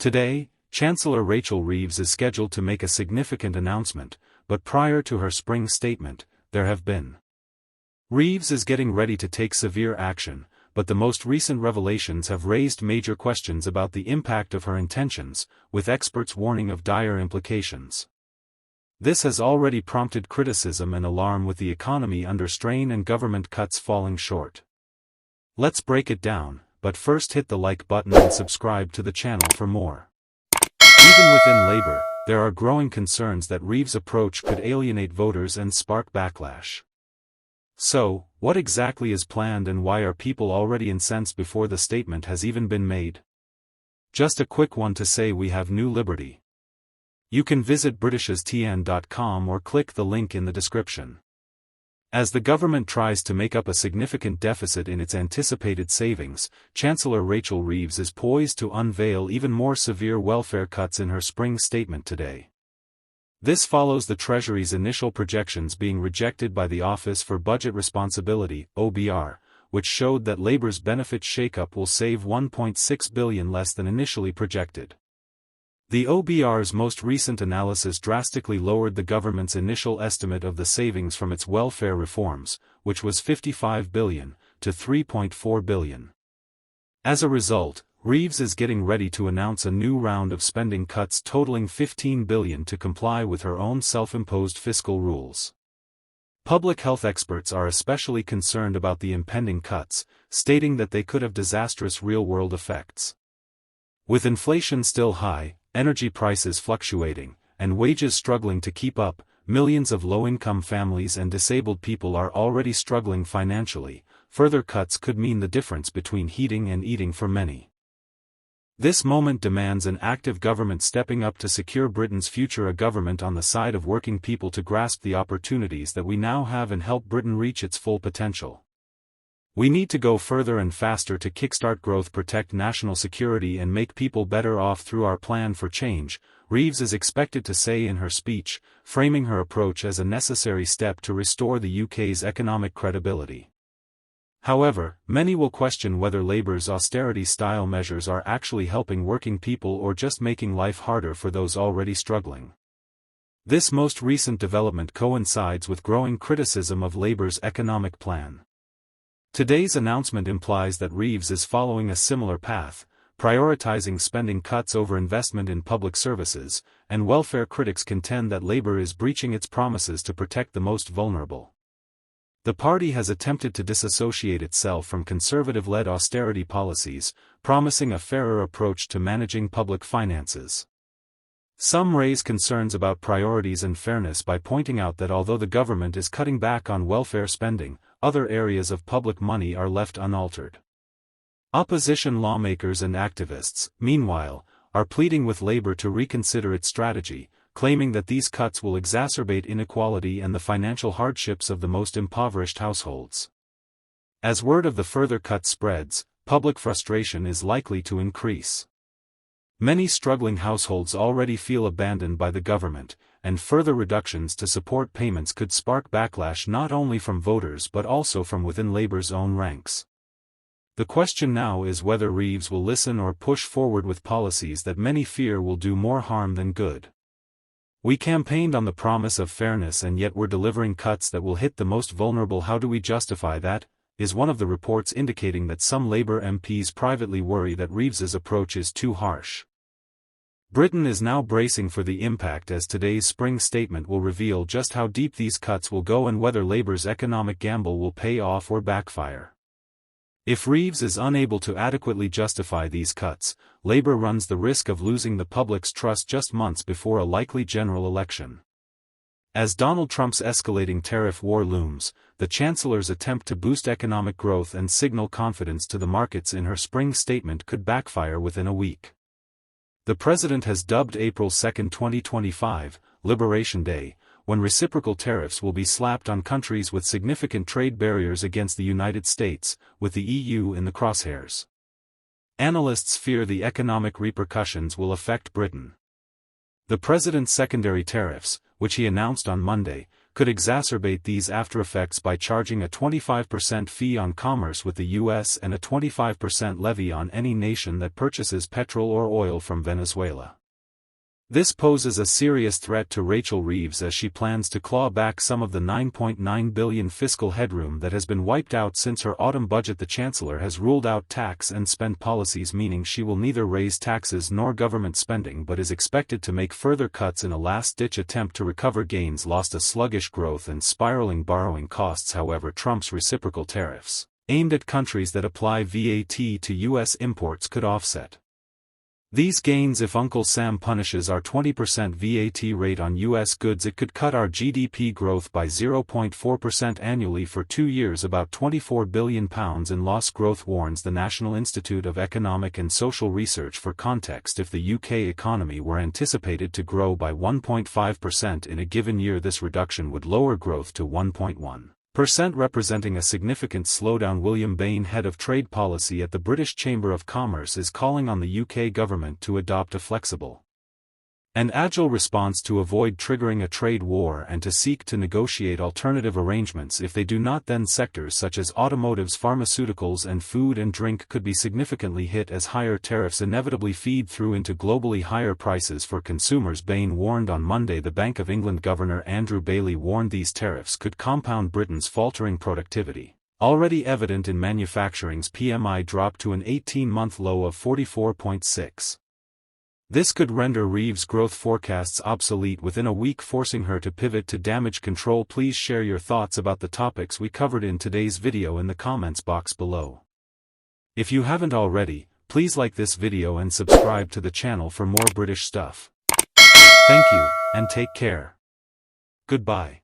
Today, Chancellor Rachel Reeves is scheduled to make a significant announcement, but prior to her spring statement, there have been. Reeves is getting ready to take severe action, but the most recent revelations have raised major questions about the impact of her intentions, with experts warning of dire implications. This has already prompted criticism and alarm, with the economy under strain and government cuts falling short. Let's break it down, but first hit the like button and subscribe to the channel for more. Even within Labour, there are growing concerns that Reeves' approach could alienate voters and spark backlash. So, what exactly is planned, and why are people already incensed before the statement has even been made? Just a quick one to say: we have new liberty. You can visit britishestn.com or click the link in the description. As the government tries to make up a significant deficit in its anticipated savings, Chancellor Rachel Reeves is poised to unveil even more severe welfare cuts in her spring statement today. This follows the Treasury's initial projections being rejected by the Office for Budget Responsibility (OBR), which showed that Labour's benefit shakeup will save $1.6 billion less than initially projected. The OBR's most recent analysis drastically lowered the government's initial estimate of the savings from its welfare reforms, which was $55 billion, to $3.4 billion. As a result, Reeves is getting ready to announce a new round of spending cuts totaling $15 billion to comply with her own self-imposed fiscal rules. Public health experts are especially concerned about the impending cuts, stating that they could have disastrous real-world effects. With inflation still high, energy prices fluctuating, and wages struggling to keep up, millions of low-income families and disabled people are already struggling financially. Further cuts could mean the difference between heating and eating for many. This moment demands an active government stepping up to secure Britain's future, a government on the side of working people to grasp the opportunities that we now have and help Britain reach its full potential. We need to go further and faster to kickstart growth, protect national security and make people better off through our plan for change, Reeves is expected to say in her speech, framing her approach as a necessary step to restore the UK's economic credibility. However, many will question whether Labour's austerity-style measures are actually helping working people or just making life harder for those already struggling. This most recent development coincides with growing criticism of Labour's economic plan. Today's announcement implies that Reeves is following a similar path, prioritizing spending cuts over investment in public services, and welfare critics contend that Labour is breaching its promises to protect the most vulnerable. The party has attempted to disassociate itself from conservative-led austerity policies, promising a fairer approach to managing public finances. Some raise concerns about priorities and fairness by pointing out that although the government is cutting back on welfare spending, other areas of public money are left unaltered. Opposition lawmakers and activists, meanwhile, are pleading with Labour to reconsider its strategy, claiming that these cuts will exacerbate inequality and the financial hardships of the most impoverished households. As word of the further cuts spreads, public frustration is likely to increase. Many struggling households already feel abandoned by the government, and further reductions to support payments could spark backlash not only from voters but also from within Labour's own ranks. The question now is whether Reeves will listen or push forward with policies that many fear will do more harm than good. We campaigned on the promise of fairness and yet we're delivering cuts that will hit the most vulnerable. How do we justify that? Is one of the reports indicating that some Labour MPs privately worry that Reeves's approach is too harsh. Britain is now bracing for the impact, as today's spring statement will reveal just how deep these cuts will go and whether Labour's economic gamble will pay off or backfire. If Reeves is unable to adequately justify these cuts, Labour runs the risk of losing the public's trust just months before a likely general election. As Donald Trump's escalating tariff war looms, the Chancellor's attempt to boost economic growth and signal confidence to the markets in her spring statement could backfire within a week. The President has dubbed April 2, 2025, Liberation Day, when reciprocal tariffs will be slapped on countries with significant trade barriers against the United States, with the EU in the crosshairs. Analysts fear the economic repercussions will affect Britain. The President's secondary tariffs, which he announced on Monday, could exacerbate these aftereffects by charging a 25% fee on commerce with the U.S. and a 25% levy on any nation that purchases petrol or oil from Venezuela. This poses a serious threat to Rachel Reeves as she plans to claw back some of the $9.9 billion fiscal headroom that has been wiped out since her autumn budget. The Chancellor has ruled out tax and spend policies, meaning she will neither raise taxes nor government spending, but is expected to make further cuts in a last-ditch attempt to recover gains lost. A sluggish growth and spiraling borrowing costs. However, Trump's reciprocal tariffs, aimed at countries that apply VAT to U.S. imports, could offset these gains. If Uncle Sam punishes our 20% VAT rate on U.S. goods, it could cut our GDP growth by 0.4% annually for 2 years, about £24 billion in lost growth, warns the National Institute of Economic and Social Research. For context, if the UK economy were anticipated to grow by 1.5% in a given year, this reduction would lower growth to 1.1%, representing a significant slowdown. William Bain, head of trade policy at the British Chamber of Commerce, is calling on the UK government to adopt a flexible and agile response to avoid triggering a trade war and to seek to negotiate alternative arrangements. If they do not, then sectors such as automotives, pharmaceuticals and food and drink could be significantly hit as higher tariffs inevitably feed through into globally higher prices for consumers. Bain warned on Monday. The Bank of England Governor Andrew Bailey warned these tariffs could compound Britain's faltering productivity, already evident in manufacturing's PMI drop to an 18-month low of 44.6. This could render Reeves' growth forecasts obsolete within a week, forcing her to pivot to damage control. Please share your thoughts about the topics we covered in today's video in the comments box below. If you haven't already, please like this video and subscribe to the channel for more British stuff. Thank you, and take care. Goodbye.